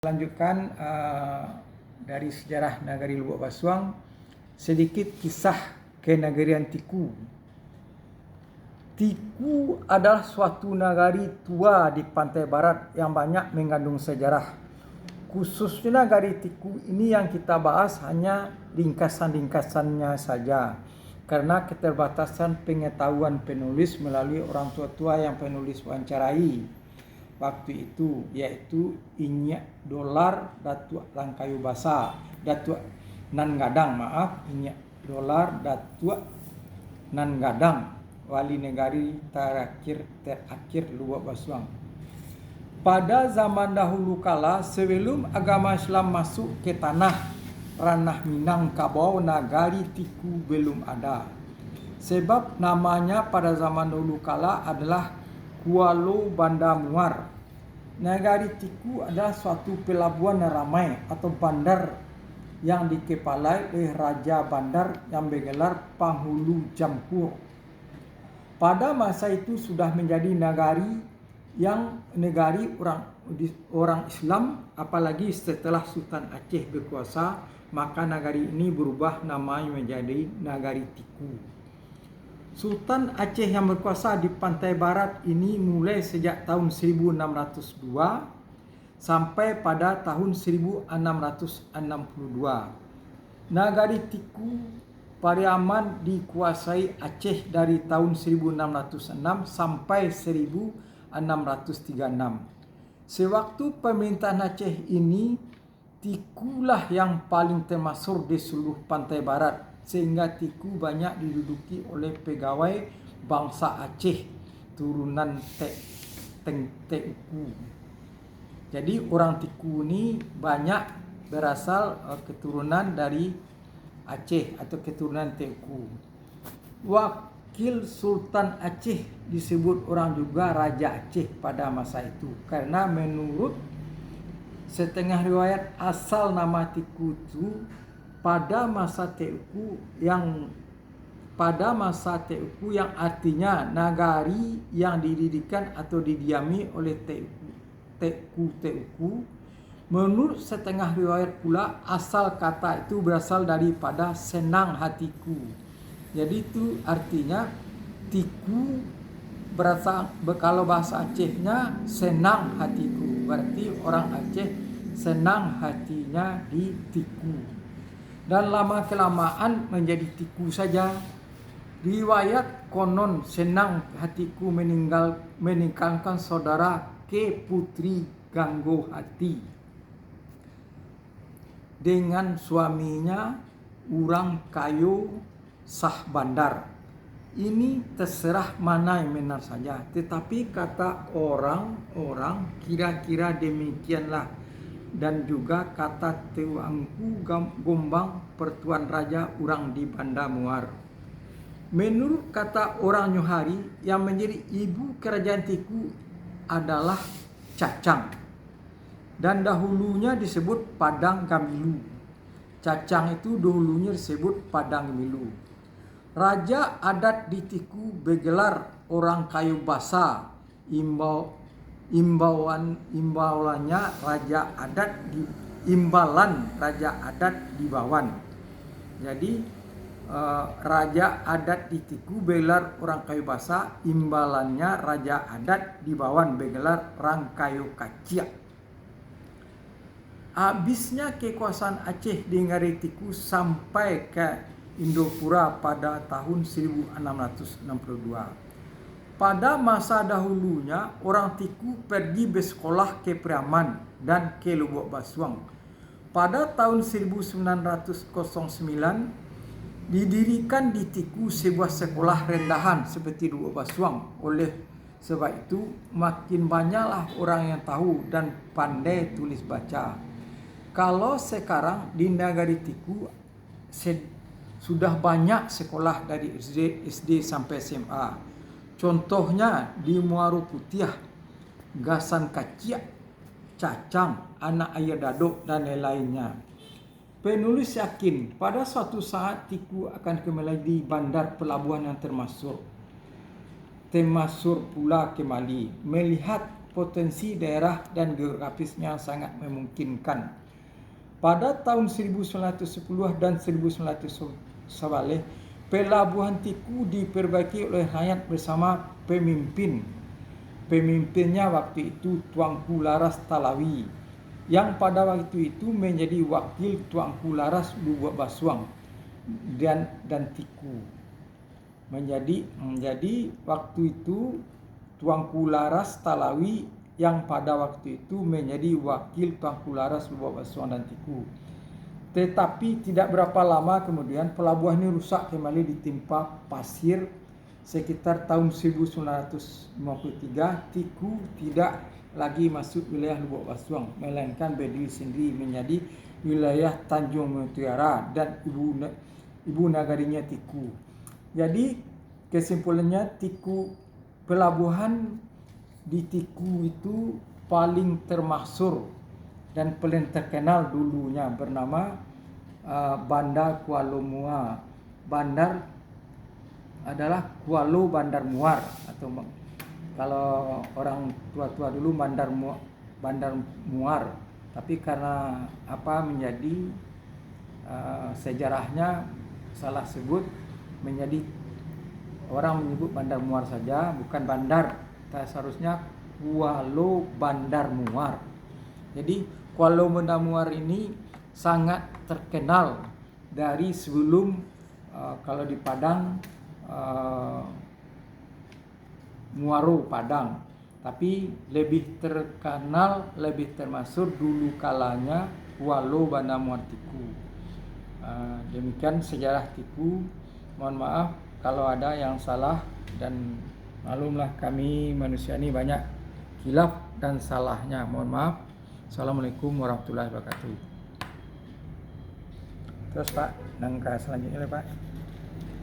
Lanjutkan dari sejarah Nagari Lubuk Basuang, sedikit kisah kenegarian Tiku. Tiku adalah suatu nagari tua di pantai barat yang banyak mengandung sejarah. Khususnya nagari Tiku ini yang kita bahas hanya ringkasan-ringkasannya saja, karena keterbatasan pengetahuan penulis melalui orang tua-tua yang penulis wawancarai waktu itu, yaitu Inyak Dolar Datuk Langkayu Basa, Datuk Nan Gadang, Inyak Dolar Datuk Nan Gadang, wali negari terakhir Lubuk Basuang. Pada zaman dahulu kala, sebelum agama Islam masuk ke tanah ranah Minangkabau, nagari Tiku belum ada. Sebab namanya pada zaman dahulu kala adalah Kuala Banda Muar. Nagari Tiku adalah suatu pelabuhan ramai atau bandar yang dikepalai oleh Raja Bandar yang bergelar Panghulu Jampur. Pada masa itu sudah menjadi negari orang Islam, apalagi setelah Sultan Aceh berkuasa, maka nagari ini berubah namanya menjadi Nagari Tiku. Sultan Aceh yang berkuasa di pantai barat ini mulai sejak tahun 1602 sampai pada tahun 1662. Nagari Tiku Pariaman dikuasai Aceh dari tahun 1606 sampai 1636. Sewaktu pemerintahan Aceh ini, Tikulah yang paling termasyhur di seluruh pantai barat, sehingga Tiku banyak diduduki oleh pegawai bangsa Aceh turunan Teuku. Jadi orang Tiku ini banyak berasal keturunan dari Aceh atau keturunan Teuku. Wakil Sultan Aceh disebut orang juga Raja Aceh pada masa itu, karena menurut setengah riwayat asal nama Tiku itu pada masa Teuku yang artinya nagari yang didirikan atau didiami oleh Teuku. Menurut setengah riwayat pula asal kata itu berasal daripada senang hatiku. Jadi itu artinya Tiku kalau bahasa Acehnya senang hatiku, berarti orang Aceh senang hatinya di Tiku. Dan lama kelamaan menjadi Tiku saja. Riwayat konon senang hatiku meninggalkan saudara ke Putri Ganggo Hati dengan suaminya Urang Kayo Sah Bandar. Ini terserah mana yang benar saja, tetapi kata orang-orang kira-kira demikianlah, dan juga kata Teuangku Gombang Pertuan Raja Urang di Banda Muar. Menurut kata orang Nyohari, yang menjadi ibu kerajaan Tiku adalah Cacang, dan dahulunya disebut Padang Gamilu. Cacang itu dahulunya disebut Padang Gamilu. Raja adat di Tiku bergelar Orang Kayu Basa. Imbalannya Raja Adat di Imbalan Raja Adat di Bawan. Jadi Raja Adat di Tiku bergelar Orang Kayu Basa, imbalannya Raja Adat di Bawan bergelar Orang Kayu Kaciak. Habisnya kekuasaan Aceh di negeri Tiku sampai ke Indopura pada tahun 1662. Pada masa dahulunya, orang Tiku pergi bersekolah ke Pariaman dan ke Lubuk Basuang. Pada tahun 1909, didirikan di Tiku sebuah sekolah rendahan seperti Lubuk Basuang. Oleh sebab itu, makin banyaklah orang yang tahu dan pandai tulis baca. Kalau sekarang di negari Tiku sudah banyak sekolah dari SD sampai SMA. Contohnya di Muaro Putih, Gasan Kaciak, Cacang, Anak Air Daduk, dan lain-lainnya. Penulis yakin pada suatu saat Tiku akan kembali bandar pelabuhan yang termasyhur pula kembali. Melihat potensi daerah dan geografisnya sangat memungkinkan. Pada tahun 1910 dan 1911, pelabuhan Tiku diperbaiki oleh rakyat bersama pemimpin. Pemimpinnya waktu itu Tuanku Laras Talawi, yang pada waktu itu menjadi wakil Tuanku Laras Lubuk Basuang dan Tiku. Menjadi waktu itu Tuanku Laras Talawi yang pada waktu itu menjadi wakil Tuanku Laras Lubuk Basuang dan Tiku. Tetapi tidak berapa lama kemudian pelabuhan ini rusak kembali ditimpa pasir. Sekitar tahun 1953 Tiku tidak lagi masuk wilayah Lubuk Basuang, melainkan berdiri sendiri menjadi wilayah Tanjung Mutiara dan ibu nagarinya Tiku. Jadi kesimpulannya pelabuhan di Tiku itu paling termasyhur dan paling terkenal dulunya bernama Bandar Kuala Muar. Bandar adalah Kuala Bandar Muar, atau kalau orang tua-tua dulu Bandar Muar. Tapi karena menjadi sejarahnya salah sebut, menjadi orang menyebut Bandar Muar saja, bukan bandar. Seharusnya Kuala Bandar Muar. Jadi Kuala Bandar Muar ini sangat terkenal dari sebelum kalau di Padang Muaro Padang, tapi lebih terkenal, lebih termasyhur dulu kalanya Kuala Bandar Muar Tiku. Demikian sejarah Tiku. Mohon maaf kalau ada yang salah, dan maklumlah kami manusia ini banyak khilaf dan salahnya. Mohon maaf. Assalamualaikum warahmatullahi wabarakatuh. Terus Pak, nangka selanjutnya Pak.